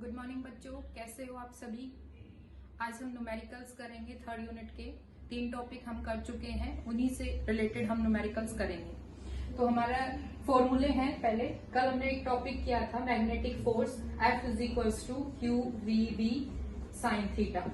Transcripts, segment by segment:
Good morning बच्चों, कैसे हो आप सभी। आज हम न्यूमेरिकल्स करेंगे। थर्ड यूनिट के 3 टॉपिक हम कर चुके हैं, उन्हीं से रिलेटेड हम न्यूमेरिकल्स करेंगे। तो हमारा फॉर्मूले हैं। पहले कल हमने एक टॉपिक किया था magnetic force, F is equals to Q V B sine theta.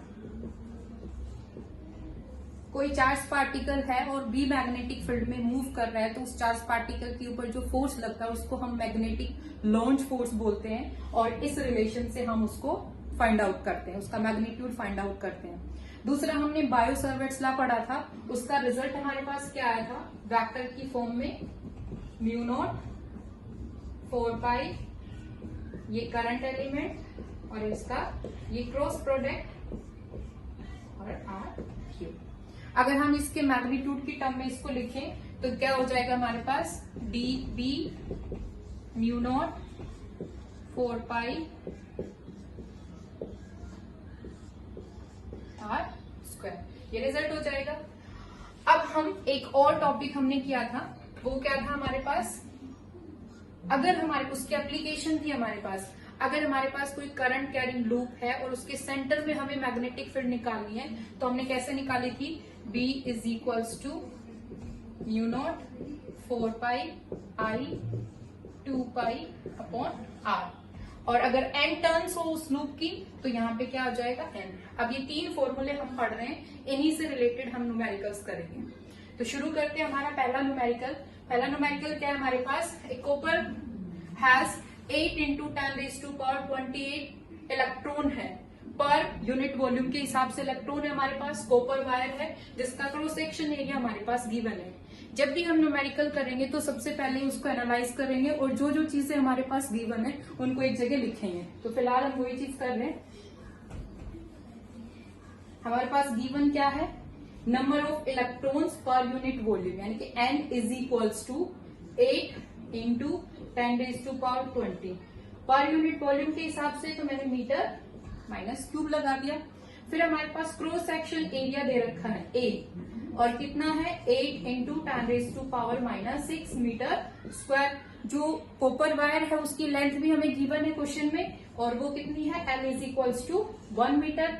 कोई चार्ज पार्टिकल है और बी मैग्नेटिक फील्ड में मूव कर रहा है, तो उस चार्ज पार्टिकल के ऊपर जो फोर्स लगता है उसको हम मैग्नेटिक लॉन्च फोर्स बोलते हैं, और इस रिलेशन से हम उसको फाइंड आउट करते हैं, उसका मैग्नीट्यूड फाइंड आउट करते हैं। दूसरा हमने बायो सावर्ट्स लॉ पढ़ा था, उसका रिजल्ट हमारे पास क्या आया था, वेक्टर की फॉर्म में म्यू नॉट 4 पाई, ये करंट एलिमेंट और इसका ये क्रॉस प्रोडक्ट और आर क्यू। अगर हम इसके मैग्नीट्यूड की टर्म में इसको लिखें तो क्या हो जाएगा हमारे पास, D B mu naught 4 pi R square, ये रिजल्ट हो जाएगा। अब हम एक और टॉपिक हमने किया था, वो क्या था हमारे पास, अगर हमारे उसकी एप्लीकेशन थी हमारे पास, अगर हमारे पास कोई करंट कैरिंग लूप है और उसके सेंटर में हमें मैग्नेटिक फील्ड निकालनी है, तो हमने कैसे निकाली थी, B is equals to mu naught 4 pi I 2 pi upon R, और अगर n टर्न्स हो उस लूप की तो यहाँ पे क्या हो जाएगा n। अब ये 3 फॉर्मूले हम पढ़ रहे हैं, इन्हीं से रिलेटेड हम न्यूमेरिकल्स करेंगे। तो शुरू करते हैं हमारा पहला न्यूमेरिकल। पहला न्यूमेरिकल क्या है हमारे पास, एक कॉपर हैज 8 × 10⁻28 इलेक्ट्रॉन है पर यूनिट वॉल्यूम के हिसाब से इलेक्ट्रॉन है हमारे पास, कॉपर वायर है जिसका क्रॉस सेक्शन एरिया हमारे पास गिवन है। जब भी हम न्यूमेरिकल करेंगे तो सबसे पहले उसको एनालाइज करेंगे और जो जो चीजें हमारे पास गिवन है उनको एक जगह लिखेंगे। तो फिलहाल हम वही चीज कर रहे हैं। हमारे पास गिवन क्या है, number of electrons per unit volume, यानी कि n is equals to 8 × 10⁻20 per unit volume के हिसाब से, तो मैंने मीटर माइनस क्यूब लगा दिया। फिर हमारे पास क्रॉस सेक्शन एरिया दे रखा है A, और कितना है 8 × 10⁻6 मीटर स्क्वायर। जो कॉपर वायर है उसकी लेंथ भी हमें गिवन है क्वेश्चन में, और वो कितनी है, L is equals to 1 metre.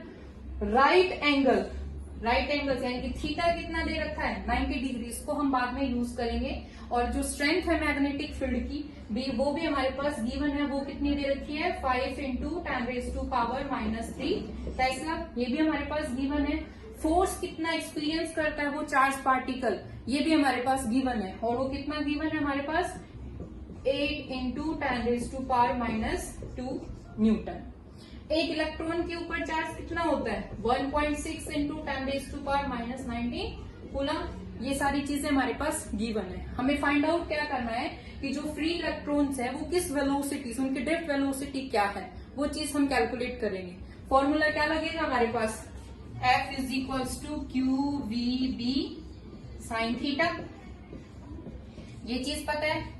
Right angle यानी कि थीटा कितना दे रखा है 90 डिग्री, इसको हम बाद में यूज करेंगे। और जो स्ट्रेंथ है मैग्नेटिक फील्ड की वो भी हमारे पास गिवन है, वो कितनी दे रखी है 5 × 10⁻³ टेस्ला, ये भी हमारे पास गिवन है। फोर्स कितना एक्सपीरियंस करता है वो चार्ज पार्टिकल, ये भी हमारे पास गिवन है, और वो कितना गिवन है हमारे पास 8 × 10⁻² न्यूटन। एक इलेक्ट्रॉन के ऊपर चार्ज कितना होता है 1.6 × 10⁻19 कूलम। ये सारी चीजें हमारे पास गिवन है। हमें फाइंड आउट क्या करना है कि जो फ्री इलेक्ट्रॉन्स है वो किस वेलोसिटी से, उनकी ड्रिफ्ट वेलोसिटी क्या है, वो चीज हम कैलकुलेट करेंगे। फॉर्मूला क्या लगेगा हमारे पास, F is equals to Q V B sine theta. ये चीज पता है,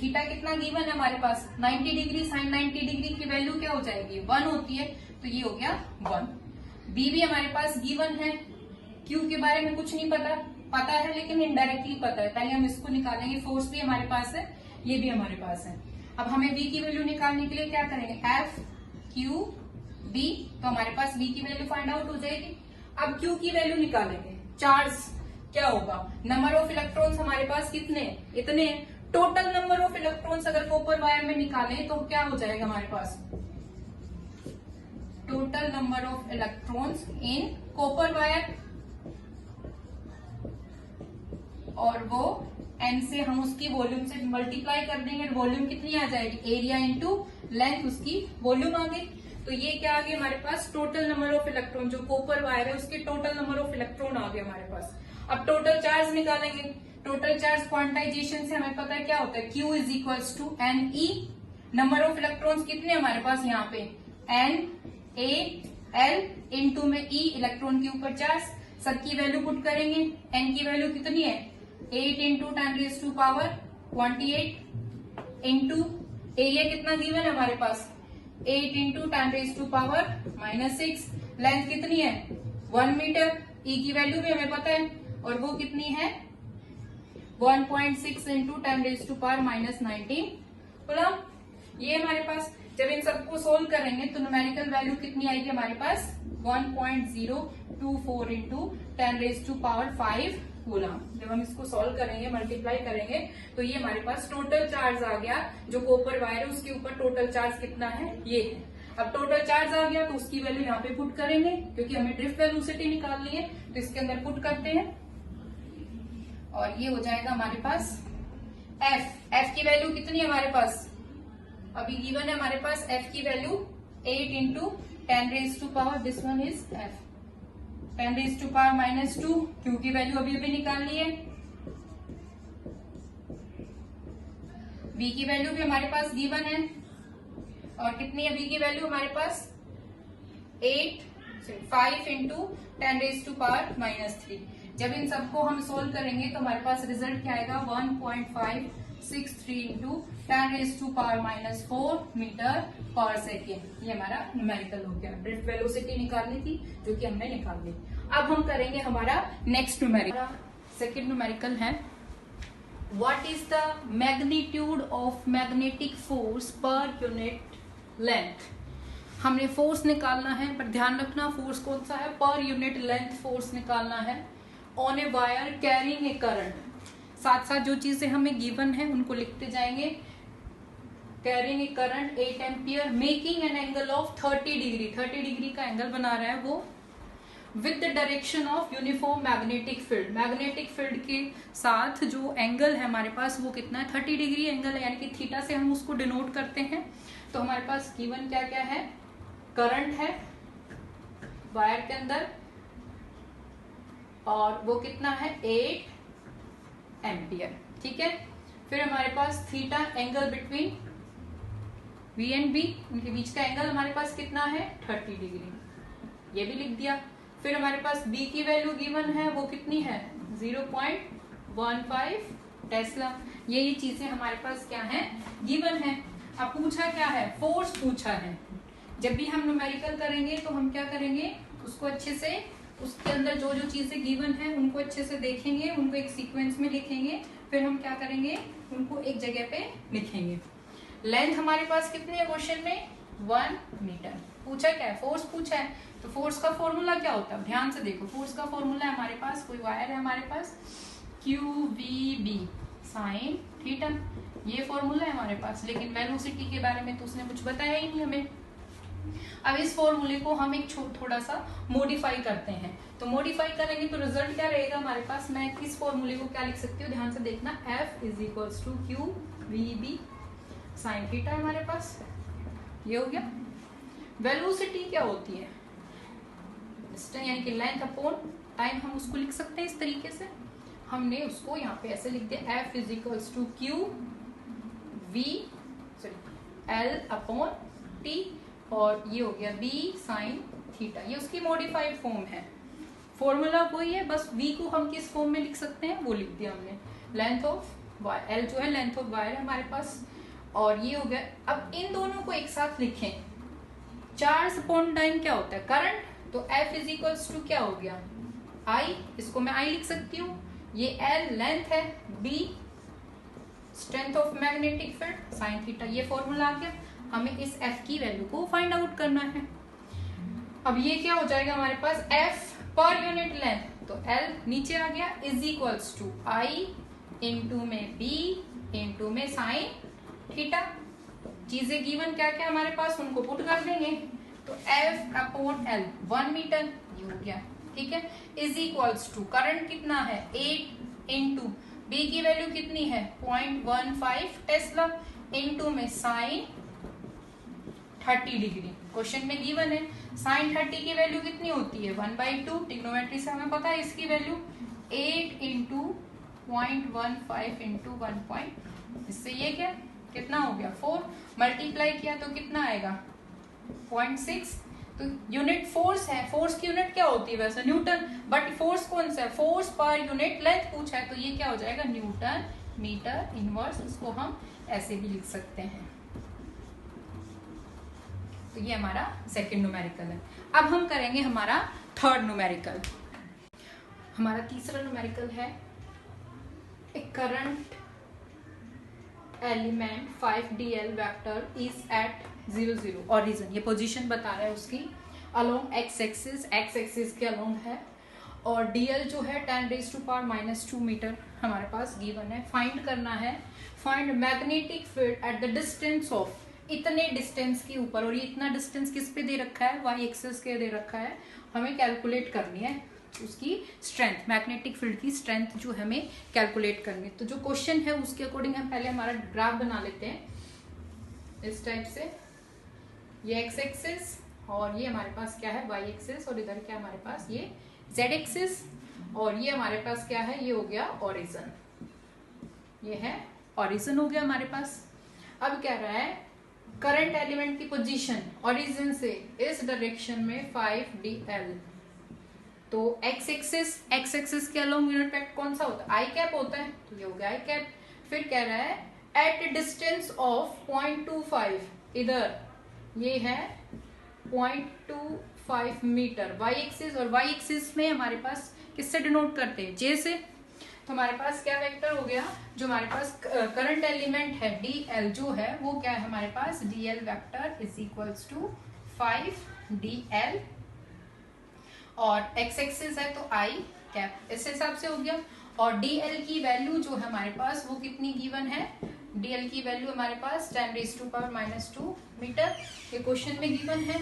थीटा कितना गिवन है हमारे पास 90 डिग्री, साइन 90 डिग्री की वैल्यू क्या हो जाएगी 1 होती है, तो ये हो गया 1। बी भी हमारे पास गिवन है, क्यू के बारे में कुछ नहीं पता है लेकिन इनडायरेक्टली पता है। पहले हम इसको निकालेंगे, फोर्स भी हमारे पास है, ये भी हमारे पास है। अब हमें V की वैल्यू निकालने के लिए क्या करेंगे, F Q B, तो हमारे पास V की वैल्यू फाइंड आउट हो जाएगी। अब Q की वैल्यू निकालेंगे, चार्ज क्या होगा, नंबर ऑफ इलेक्ट्रॉन्स हमारे पास कितने, इतने। टोटल नंबर ऑफ इलेक्ट्रॉन्स अगर कॉपर वायर में निकालें तो क्या हो जाएगा हमारे पास, total number of electrons in copper wire, और वो n से हम उसकी वॉल्यूम से मल्टीप्लाई कर देंगे, वॉल्यूम कितनी आ जाएगी, एरिया इंटू लेंथ, उसकी वॉल्यूम आ गई। तो ये क्या आ गया हमारे पास, टोटल नंबर ऑफ इलेक्ट्रॉन, जो कॉपर वायर है उसके टोटल नंबर ऑफ इलेक्ट्रॉन आ गए हमारे पास। अब टोटल चार्ज निकालेंगे, टोटल चार्ज क्वांटाइजेशन से हमें पता है क्या होता है, Q is equals to NE, number of electrons कितने हमारे पास यहाँ पे NaL इंटू में E, इलेक्ट्रॉन के ऊपर चार्ज, सबकी वैल्यू पुट करेंगे। N की वैल्यू कितनी है 8 × 10⁻28 इंटू एरिया कितना गिवन है हमारे पास 8 × 10⁻6, लेंथ कितनी है 1 मीटर, E की वैल्यू भी हमें पता है, और वो कितनी है 1.6 × 10⁻19 कूलम। ये हमारे पास जब इन सबको सोल्व करेंगे तो न्यूमेरिकल वैल्यू कितनी आएगी हमारे पास 1.024 इंटू 10⁵ कूलम। जब हम इसको सॉल्व करेंगे, मल्टीप्लाई करेंगे, तो ये हमारे पास टोटल चार्ज आ गया। जो कॉपर वायर है उसके ऊपर टोटल चार्ज कितना है, ये है। अब टोटल चार्ज आ गया तो उसकी वैल्यू यहाँ पे पुट करेंगे, क्योंकि हमें ड्रिफ्ट वेलोसिटी निकालनी है, तो इसके अंदर पुट करते हैं और ये हो जाएगा हमारे पास एफ की वैल्यू कितनी है हमारे पास, अभी गिवन है हमारे पास एफ की value 8 into 10⁻, this one is F 10⁻⁻2। Q की वैल्यू अभी अभी निकालनी है। बी की वैल्यू भी हमारे पास गिवन है, और कितनी है बी की वैल्यू हमारे पास 5 इंटू 10⁻⁻3। जब इन सबको हम सोल्व करेंगे तो हमारे पास रिजल्ट क्या आएगा 1.563 इंटू 10⁻⁻4 मीटर पर सेकेंड। ये हमारा न्यूमेरिकल हो गया। ड्रिफ्ट वेलोसिटी निकालनी थी जो कि हमने निकाल ली। अब हम करेंगे हमारा नेक्स्ट न्यूमेरिकल। सेकेंड न्यूमेरिकल है what is the magnitude of magnetic force पर यूनिट लेंथ। हमने फोर्स निकालना है, पर ध्यान रखना फोर्स कौन सा है, पर यूनिट लेंथ फोर्स निकालना है on a wire carrying a current. साथ साथ जो चीजें हमें गिवन है उनको लिखते जाएंगे। Carrying a current 8 ampere making an angle of 30 degree. 30 degree का एंगल बना रहा है वो with the direction of uniform magnetic field. Magnetic field के साथ जो एंगल है हमारे पास वो कितना है 30 डिग्री एंगल है, यानी कि थीटा से हम उसको डिनोट करते हैं। तो हमारे पास गिवन क्या क्या है, करंट है वायर के अंदर और वो कितना है 8 एम्पियर। ठीक है, फिर हमारे पास theta angle between V and B, उनके बीच का एंगल हमारे पास कितना है 30 डिग्री, ये भी लिख दिया। फिर हमारे पास B की वैल्यू गिवन है वो कितनी है 0.15 टेस्ला। ये चीजें हमारे पास क्या है गिवन है। अब पूछा क्या है, फोर्स पूछा है। जब भी हम न्यूमेरिकल करेंगे तो हम क्या करेंगे, उसको अच्छे से उसके अंदर जो जो चीजें गिवन है उनको अच्छे से देखेंगे, उनको एक सीक्वेंस में लिखेंगे, फिर हम क्या करेंगे उनको एक जगह पे लिखेंगे। लेंथ हमारे पास कितनी है क्वेश्चन में 1 मीटर। पूछा क्या है, फोर्स पूछा है, तो फोर्स का फॉर्मूला क्या होता है, ध्यान से देखो। फोर्स का फॉर्मूला है हमारे पास, कोई वायर है हमारे पास QVB साइन थीटा, ये फॉर्मूला है हमारे पास। लेकिन वेलोसिटी के बारे में तो उसने कुछ बताया ही नहीं हमें। अब इस फॉर्मूले को हम एक थोड़ा सा मॉडिफाई करते हैं। तो मॉडिफाई करेंगे तो रिजल्ट क्या रहेगा हमारे पास, मैं इस फॉर्मूले को क्या लिख सकती हूँ, ध्यान से देखना। F is equals to QVB sine theta हमारे पास, ये हो गया। वेलोसिटी क्या होती है, यानी कि लेंथ अपॉन टाइम, हम उसको लिख सकते हैं इस तरीके से। हमने उसको यहाँ पे ऐसे लिख दिया F is equals to L upon T, और ये हो गया B साइन थीटा। ये उसकी मॉडिफाइड फॉर्म है। फॉर्मूला वही है, बस V को हम किस फॉर्म में लिख सकते हैं वो लिख दिया हमने। लेंथ ऑफ वायर, L जो है लेंथ ऑफ वायर है हमारे पास, और ये हो गया। अब इन दोनों को एक साथ लिखें। चार्ज अपॉन टाइम क्या होता है, करंट, तो F इज इक्वल्स टू क्या हो गया I, इसको मैं I लिख सकती हूँ। ये L लेंथ है, B strength of magnetic field, sign theta, ये फॉर्मूला आ गया। हमें इस F की वैल्यू को फाइंड आउट करना है। अब ये क्या हो जाएगा हमारे पास F पर यूनिट लेंथ, तो L नीचे आ गया is equals to I into में B इंटू में साइन थीटा। चीजें गिवन क्या क्या हमारे पास उनको पुट कर देंगे, तो F अपॉन L 1 मीटर, ये हो गया। ठीक है, इज इक्वल्स टू करंट कितना है 8 इंटू B की वैल्यू कितनी है 0.15 टेस्ला इंटू में साइन 30 डिग्री। क्वेश्चन में गिवन है साइन 30 की वैल्यू कितनी होती है 1/2। ट्रिग्नोमेट्री से हमें पता है इसकी वैल्यू 8 इंटू 0.15 इंटू 1. इससे ये क्या कितना हो गया 4, मल्टीप्लाई किया तो कितना आएगा 0.6। तो यूनिट फोर्स है, फोर्स की यूनिट क्या होती है वैसे न्यूटन, बट फोर्स कौन सा है, फोर्स पर यूनिट लेंथ पूछा है, तो ये क्या हो जाएगा न्यूटन मीटर इनवर्स। इसको हम ऐसे भी लिख सकते हैं। तो ये हमारा सेकंड न्यूमेरिकल है। अब हम करेंगे हमारा थर्ड न्यूमेरिकल। हमारा तीसरा न्यूमेरिकल है a current element 5dl vector is at 0 origin, ये पोजीशन बता रहा है उसकी अलोंग एक्स एक्सिस के अलोंग है। और डीएल जो है 10⁻⁻² मीटर हमारे पास गिवन है। फाइंड करना है, find magnetic field at the distance of, इतने डिस्टेंस के ऊपर, और ये इतना डिस्टेंस किस पे दे रखा है, वाई एक्सिस के दे रखा है। हमें कैलकुलेट करनी है उसकी स्ट्रेंथ, मैग्नेटिक फील्ड की स्ट्रेंथ जो हमें कैलकुलेट करनी है। तो जो क्वेश्चन है उसके अकॉर्डिंग हम पहले हमारा ग्राफ बना लेते हैं इस टाइप से। ये एक्स एक्सिस और ये हमारे पास क्या है वाई एक्सिस, और इधर क्या हमारे पास ये जेड एक्सिस, और ये हमारे पास क्या है, ये हो गया ओरिजिन, ये है ओरिजिन हो गया हमारे पास। अब क्या रहा है, करंट एलिमेंट की पोजीशन ओरिजिन से इस डायरेक्शन में 5dl। तो एक्स एक्सिस के अलोंग यूनिट वेक्टर कौन सा होता है, आई कैप होता है, तो ये हो गया आई कैप। फिर कह रहा है एट डिस्टेंस ऑफ 0.25, इधर ये है 0.25 मीटर वाई एक्सिस, और वाई एक्सिस में हमारे पास किससे डिनोट करते हैं, जे से। तो हमारे पास क्या वेक्टर हो गया, जो हमारे पास करंट एलिमेंट है dl जो है वो क्या है हमारे पास, dl vector is equals to 5dl, और x एक्सिस है तो i कैप, इस हिसाब से हो गया। और dl की वैल्यू जो है हमारे पास वो कितनी गिवन है, dl की वैल्यू हमारे पास 10⁻⁻² मीटर, ये क्वेश्चन में गिवन है।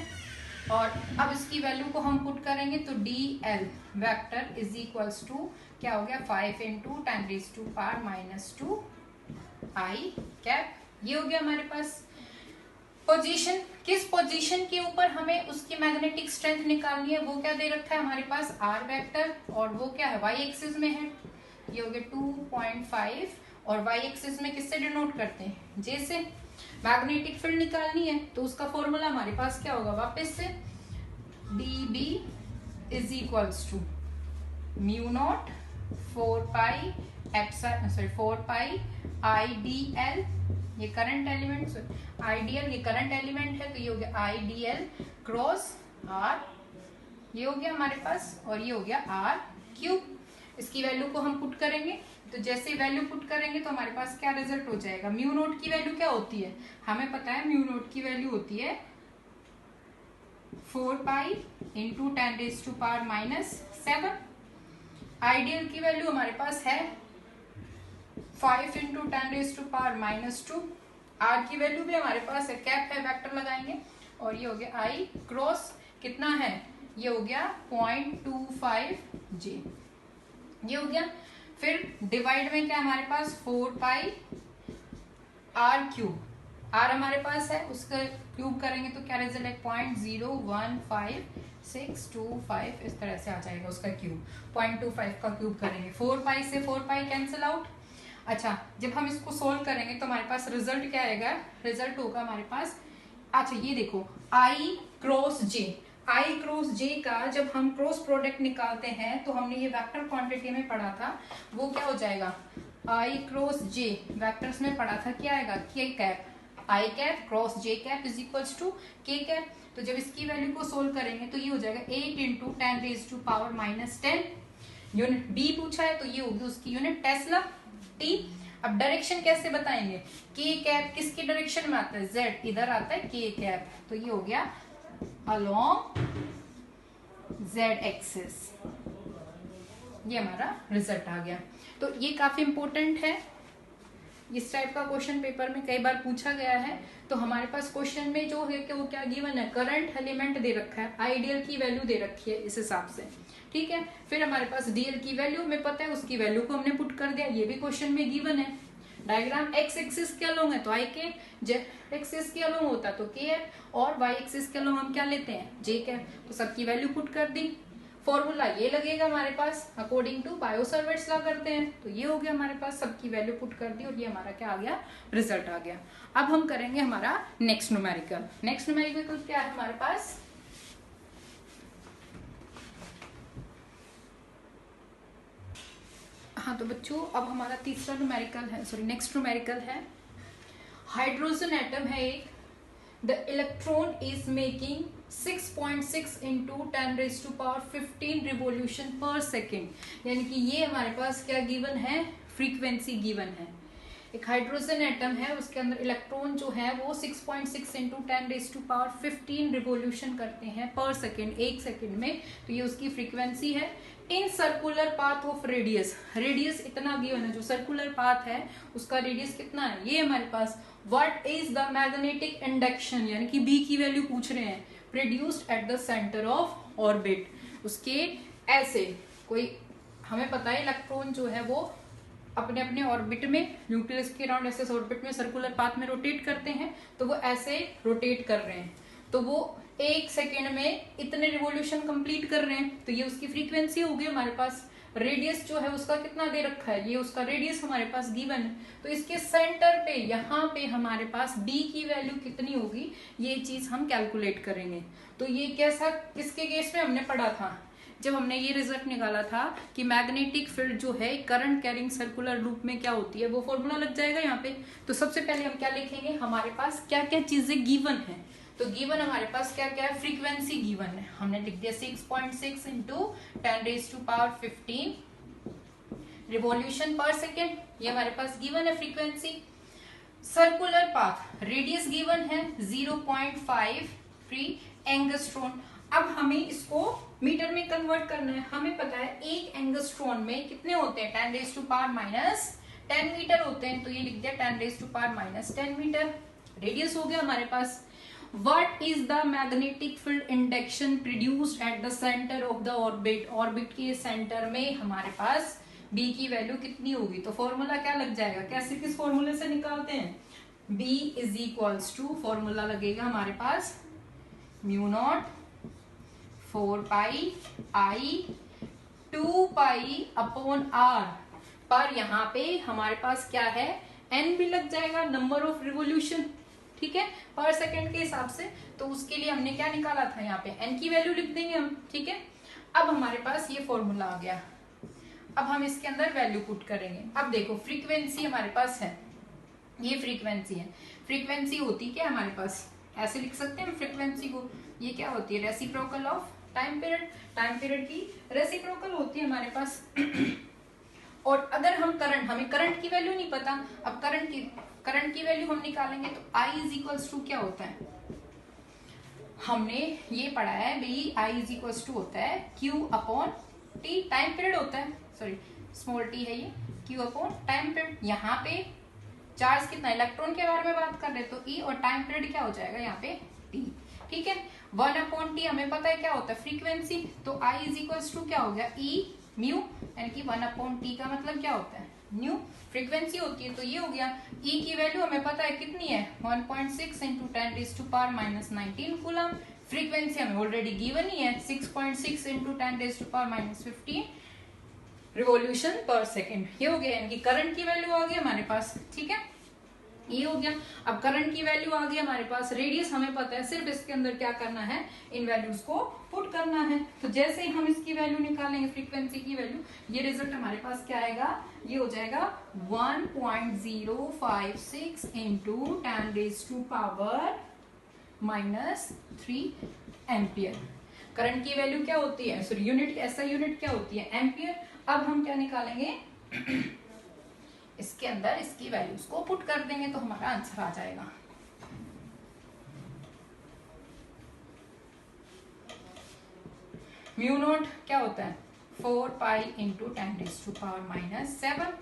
और अब इसकी वैल्यू को हम पुट करेंगे तो dl vector is equals to क्या हो गया, 5 × 10⁻⁻² i कैप, ये हो गया हमारे पास। पोजीशन, किस पोजीशन के ऊपर हमें उसकी मैग्नेटिक स्ट्रेंथ निकालनी है, वो क्या दे रखा है हमारे पास r वेक्टर, और वो क्या है y एक्सिस में है, ये हो गया 2.5, और y एक्सिस में किससे डिनोट करते हैं, j से। मैग्नेटिक फील्ड निकालनी है तो उसका फॉर्मूला हमारे पास क्या होगा, वापस से dB is equals to μ0 4π IDL, ये करंट एलिमेंट, आइडियल ये करंट एलिमेंट है, तो ये हो गया IDL क्रॉस R, ये हो गया हमारे पास, और ये हो गया R³। इसकी वैल्यू को हम पुट करेंगे, तो जैसे वैल्यू पुट करेंगे तो हमारे पास क्या रिजल्ट हो जाएगा, μ0 की वैल्यू क्या होती है, हमें पता है μ0 की वैल्यू होती है 4π × 10⁻⁻⁷। आइडियल की वैल्यू हमारे पास है 5 × 10⁻⁻²। आर की वैल्यू भी हमारे पास है, कैप है, वेक्टर लगाएंगे, और ये हो गया आई क्रॉस कितना है, ये हो गया 0.25 जे, ये हो गया। फिर डिवाइड में क्या हमारे पास 4π r³ आर हमारे पास है, उसका क्यूब करेंगे तो क्या रिजल्ट है 0.0152625, इस तरह से आ जाएगा उसका क्यूब, 0.25 का क्यूब करेंगे, 4π से 4π कैंसिल आउट। अच्छा, जब हम इसको सोल्व करेंगे तो हमारे पास रिजल्ट क्या आएगा, रिजल्ट होगा हमारे पास, अच्छा ये देखो I क्रॉस J का जब हम क्रॉस प्रोडक्ट निकालते हैं तो हमने ये वेक्टर क्वांटिटी में पढ़ा था, वो क्या हो जाएगा I क्रॉस J वेक्टर्स में पढ़ा था, क्या आएगा K cap, I cap cross J cap is equals to K cap. तो जब इसकी वैल्यू को सोल्व करेंगे तो ये हो जाएगा 8 × 10⁻⁻10 यूनिट, B पूछा है तो ये होगी उसकी यूनिट टेस्ला T। अब डायरेक्शन कैसे बताएंगे, K कैप किसकी डायरेक्शन में आता है, Z, इधर आता है K कैप, तो ये हो गया अलोंग Z एक्सिस, ये हमारा रिजल्ट आ गया। तो ये काफी इंपॉर्टेंट है, इस टाइप का क्वेश्चन पेपर में कई बार पूछा गया है। तो हमारे पास क्वेश्चन में जो है कि वो क्या गिवन है, करंट एलिमेंट दे रखा है, आइडियल की वैल्यू दे रखी है इस हिसाब से, ठीक है। फिर हमारे पास डीएल की वैल्यू हमें पता है, उसकी वैल्यू को हमने पुट कर दिया, ये भी क्वेश्चन में गिवन है। डायग्राम एक्स एक्सिस के अलोंग है तो आई के, जेड एक्सिस के अलोंग होता तो के है, और वाई एक्सिस के अलोंग हम क्या लेते हैं, जे के, तो सबकी वैल्यू पुट कर दी। फॉर्मूला ये लगेगा हमारे पास अकॉर्डिंग टू बायो-सावर्ट्स लॉ करते हैं, तो ये हो गया हमारे पास, सबकी वैल्यू पुट कर दी, और ये हमारा क्या आ गया, रिजल्ट आ गया। अब हम करेंगे हमारा नेक्स्ट न्यूमेरिकल। नेक्स्ट न्यूमेरिकल क्या है हमारे पास, हाँ तो बच्चों अब हमारा तीसरा न्यूमेरिकल है, सॉरी नेक्स्ट न्यूमेरिकल है, हाइड्रोजन एटम है एक, the electron is making 6.6 × 10⁻15 revolution per second, यानी कि ये हमारे पास क्या गिवन है, फ्रीक्वेंसी गिवन है। एक हाइड्रोजन एटम है, उसके अंदर इलेक्ट्रॉन जो है वो 6.6 इंटू 10⁻15 रिवोल्यूशन करते हैं पर सेकेंड, एक सेकेंड में। तो ये उसकी फ्रीक्वेंसी है। In circular path of radius, radius इतना गिवन है, जो सर्कुलर पाथ है उसका रेडियस कितना है ये हमारे पास। What is the magnetic induction, यानी कि बी की वैल्यू पूछ रहे हैं, produced at the centre of orbit. उसके ऐसे कोई हमें पता है इलेक्ट्रॉन जो है वो अपने अपने ऑर्बिट में, न्यूक्लियस के अराउंड ऐसे ऑर्बिट में सर्कुलर पाथ में रोटेट करते हैं, तो वो ऐसे रोटेट कर रहे हैं, तो वो एक सेकेंड में इतने रिवोल्यूशन कंप्लीट कर रहे हैं। तो ये उसकी फ्रीक्वेंसी होगी हमारे पास। रेडियस जो है उसका कितना दे रखा है, ये उसका रेडियस हमारे पास गिवन है। तो इसके सेंटर पे यहाँ पे हमारे पास डी की वैल्यू कितनी होगी, ये चीज हम कैलकुलेट करेंगे। तो ये कैसा, किसके केस में हमने पढ़ा था, जब हमने ये रिजल्ट निकाला था कि मैग्नेटिक फील्ड जो है करंट कैरिंग सर्कुलर लूप में क्या होती है, वो फॉर्मूला लग जाएगा यहाँ पे। तो सबसे पहले हम क्या लिखेंगे, हमारे पास क्या क्या चीजें गिवन है। तो गिवन हमारे पास क्या क्या है, फ्रीक्वेंसी गिवन है, हमने लिख दिया 6.6 इंटू 10⁻15 रिवॉल्यूशन पर सेकेंड, ये हमारे पास गिवन है frequency. Circular path radius given है 0.53 एंगस्ट्रॉन। अब हमें इसको मीटर में कन्वर्ट करना है। हमें पता है एक एंगस्ट्रॉन में कितने होते हैं, 10⁻⁻10 मीटर होते हैं। तो ये लिख दिया 10⁻⁻10 मीटर। रेडियस हो गया हमारे पास। What is the magnetic field induction produced at the center of the orbit? Orbit के सेंटर में हमारे पास B की वैल्यू कितनी होगी। तो फॉर्मूला क्या लग जाएगा, कैसे किस फॉर्मूले से निकालते हैं, B is equals to, formula लगेगा हमारे पास mu naught 4 pi 2 pi upon R। पर यहाँ पे हमारे पास क्या है, N भी लग जाएगा, नंबर ऑफ रिवोल्यूशन, ठीक है, पर सेकेंड के हिसाब से। तो उसके लिए हमने क्या निकाला था, यहाँ पे N की वैल्यू लिख देंगे हम, ठीक है। अब हमारे पास ये फॉर्मूला आ गया। अब हम इसके अंदर वैल्यू पुट करेंगे। अब देखो फ्रीक्वेंसी हमारे पास है, ये फ्रीक्वेंसी है। फ्रीक्वेंसी होती क्या हमारे पास, ऐसे लिख सकते हैं फ्रीक्वेंसी को, ये क्या होती है, reciprocal of time period. Time period की रेसिप्रोकल होती है हमारे पास। और अगर हम करंट, हमें करंट की वैल्यू नहीं पता, अब करंट की वैल्यू हम निकालेंगे तो I इज इक्वल्स टू क्या होता है, हमने ये पढ़ा है भाई, I इज इक्वल्स टू होता है Q upon T, time period होता है, सॉरी स्मॉल t है ये, Q अपॉन टाइम पीरियड। यहाँ पे चार्ज कितना, इलेक्ट्रॉन के बारे में बात कर रहे तो E, और टाइम पीरियड क्या हो जाएगा यहाँ पे T, ठीक है। 1 अपॉन T हमें पता है क्या होता है, फ्रीक्वेंसी। तो I इज इक्वल्स टू क्या हो गया, E म्यू, यानी कि 1 अपॉन T का मतलब क्या होता है, न्यू, फ्रीक्वेंसी होती है। तो ये हो गया। E की वैल्यू हमें पता है कितनी है, 1.6 इंटू 10⁻⁻19 कूलम। फ्रीक्वेंसी हमें ऑलरेडी गिवन ही है 6.6 इंटू 10⁻⁻15 रिवॉल्यूशन पर सेकेंड। ये हो गया, यानी कि करंट की वैल्यू आ गई हमारे पास, ठीक है, ये हो गया। अब करंट की वैल्यू आ गई हमारे पास, रेडियस हमें पता है, सिर्फ इसके अंदर क्या करना है, इन वैल्यूज को पुट करना है। तो जैसे ही हम इसकी वैल्यू निकालेंगे, फ्रीक्वेंसी की वैल्यू, ये रिजल्ट हमारे पास क्या आएगा, ये हो जाएगा 1.056 इंटू 10⁻⁻³ एम्पियर। करंट की वैल्यू क्या होती है, सॉरी यूनिट, ऐसा यूनिट क्या होती है, एम्पियर। अब हम क्या निकालेंगे, इसके अंदर इसकी वैल्यूज को पुट कर देंगे तो हमारा आंसर आ जाएगा। म्यू नोट क्या होता है, 4 पाई इंटू 10⁻⁻⁷।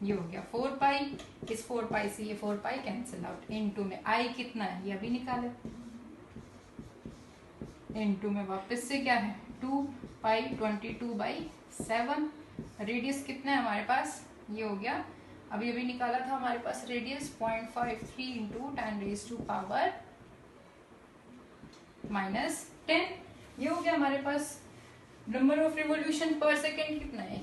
ये हो गया 4 पाई, इस 4 पाई से ये 4 पाई कैंसिल आउट, इनटू में आई कितना है, ये अभी निकाले, इनटू में वापस से क्या है 2 पाई 22/7। रेडियस कितना है हमारे पास, ये हो गया, अभी अभी निकाला था हमारे पास रेडियस 0.53 इंटू 10⁻⁻10। ये हो गया हमारे पास। नंबर ऑफ रिवॉल्यूशन पर सेकेंड कितना है,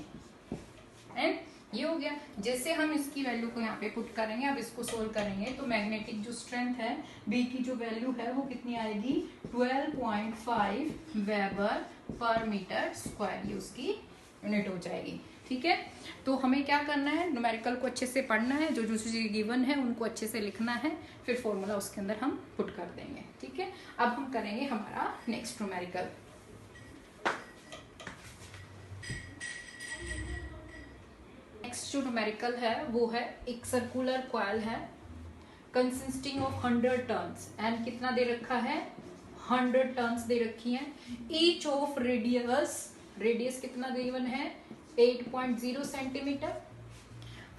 एंड ये हो गया। जैसे हम इसकी वैल्यू को यहाँ पे पुट करेंगे, अब इसको सोल्व करेंगे तो मैग्नेटिक जो स्ट्रेंथ है, बी की जो वैल्यू है वो कितनी आएगी, 12.5 वेबर पर मीटर स्क्वायर, ये उसकी यूनिट हो जाएगी, ठीक है। तो हमें क्या करना है, न्यूमेरिकल को अच्छे से पढ़ना है, जो जो चीजें गिवन है उनको अच्छे से लिखना है, फिर फॉर्मूला उसके अंदर हम पुट कर देंगे, ठीक है। अब हम करेंगे हमारा नेक्स्ट न्यूमेरिकल। जो न्यूमेरिकल है वो है एक सर्कुलर कॉइल है कंसिस्टिंग ऑफ 100 टर्न्स एंड कितना दे रखा है 100 टर्न्स दे रखी हैं ईच ऑफ रेडियस कितना गिवन है 8.0 सेंटीमीटर।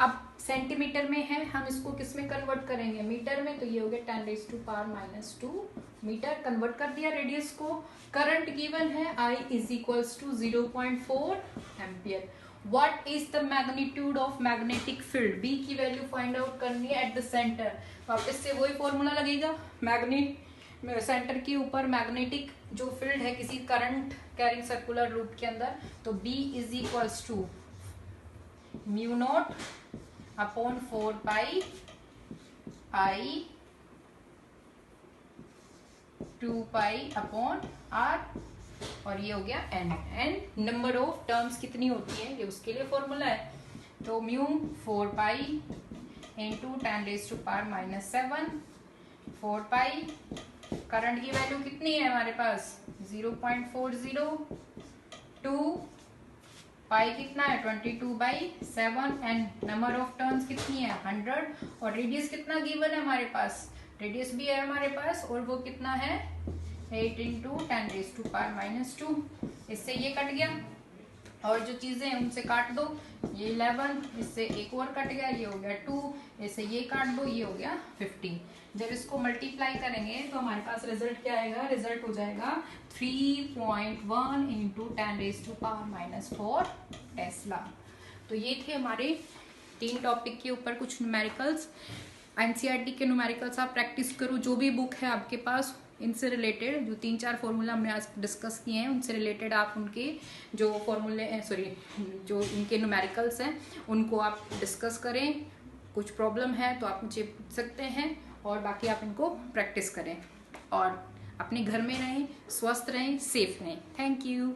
अब सेंटीमीटर में है, हम इसको किस में कन्वर्ट करेंगे मीटर में, तो ये हो गया 10⁻⁻2 मीटर। कन्वर्ट कर दिया रेडियस को। करंट गिवन है I is equals to 0.4 ampere. What is the magnitude of magnetic field, B की वैल्यू फाइंड आउट करनी है एट द सेंटर। वापस से वही फॉर्मूला लगेगा, मैग्नेट सेंटर के ऊपर मैग्नेटिक जो फील्ड है किसी करंट कैरिंग सर्कुलर रूट के अंदर, तो B is equals to μ0 upon 4 pi I 2 pi upon R, और ये हो गया n नंबर ऑफ टर्म्स कितनी होती है ये उसके लिए फॉर्मूला है। तो म्यू 4 पाई इंटू 10⁻⁻7 4 पाई। करंट की वैल्यू कितनी है हमारे पास 0.40, 2 पाई कितना है 22/7 एंड नंबर ऑफ टर्न्स कितनी है 100, और रेडियस कितना गिवन है हमारे पास, रेडियस भी है हमारे पास और वो कितना है 8 इंटू 10⁻⁻2। इससे ये कट गया और जो चीजें हैं उनसे काट दो, ये 11, इससे एक और कट गया, ये हो गया 2, इससे ये काट दो, ये हो गया 15। जब इसको मल्टीप्लाई करेंगे तो हमारे पास रिजल्ट क्या आएगा, रिजल्ट हो जाएगा 3.1 इंटू 10⁻⁻4 टेस्ला। तो ये थे हमारे 3 टॉपिक के ऊपर कुछ न्यूमेरिकल्स। एनसीईआरटी के न्यूमेरिकल्स आप प्रैक्टिस करो, जो भी बुक है आपके पास इनसे रिलेटेड जो 3-4 फॉर्मूला हमने आज डिस्कस किए हैं उनसे रिलेटेड आप उनके जो फॉर्मूले जो इनके न्यूमेरिकल्स हैं उनको आप डिस्कस करें। कुछ प्रॉब्लम है तो आप मुझे पूछ सकते हैं, और बाकी आप इनको प्रैक्टिस करें और अपने घर में रहें, स्वस्थ रहें, सेफ रहें। Thank you.